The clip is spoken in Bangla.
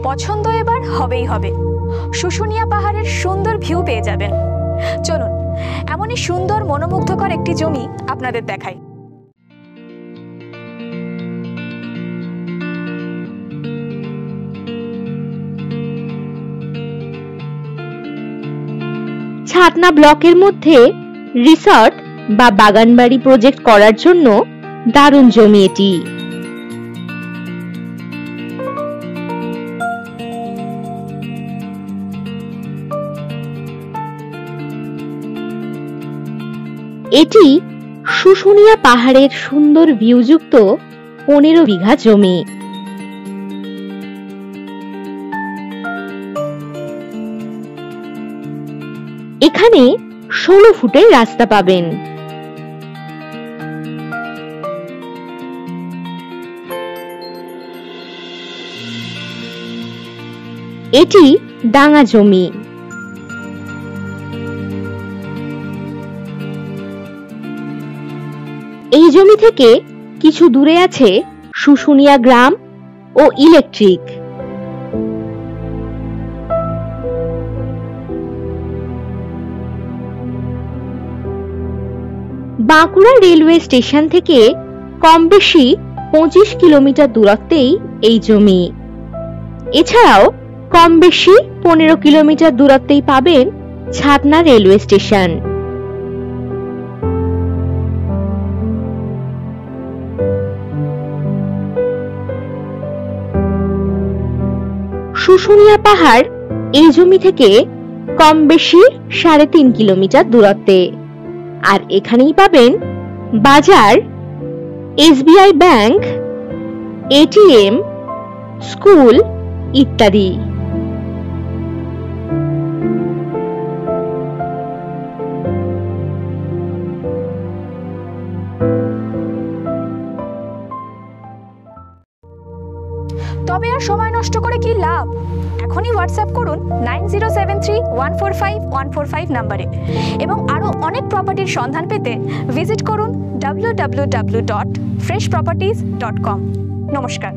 পছন্দ এবার হবেই হবে। শুশুনিয়া পাহাড়ের সুন্দর ভিউ পেয়ে যাবেন। চলুন এমনই সুন্দর মনোমুগ্ধকর একটি জমি আপনাদের দেখাই। ছাতনা ব্লকের মধ্যে রিসর্ট বা বাগানবাড়ি প্রজেক্ট করার জন্য দারুণ জমি এটি। এটি শুশুনিয়া পাহাড়ের সুন্দর ভিউযুক্ত 15 বিঘা জমি। এখানে 16 ফুটের রাস্তা পাবেন। এটি ডাঙা জমি। এই জমি থেকে কিছু দূরে আছে শুশুনিয়া গ্রাম ও ইলেকট্রিক। বাঁকুড়া রেলওয়ে স্টেশন থেকে কম বেশি 25 কিলোমিটার দূরত্বেই এই জমি। এছাড়াও কম বেশি 15 কিলোমিটার দূরত্বেই পাবেন ছাতনা রেলওয়ে স্টেশন। শুশুনিয়া পাহাড় এই জমি থেকে কম বেশি 3.5 কিলোমিটার দূরত্বে। আর এখানেই পাবেন বাজার, এসবিআই ব্যাংক, এটিএম, স্কুল ইত্যাদি। তবে আর সময় নষ্ট করে কি লাভ? এখনই হোয়াটসঅ্যাপ করুন 9073145145 নম্বরে এবং আরো অনেক প্রপার্টির সন্ধান পেতে ভিজিট করুন www.freshproperties.com। নমস্কার।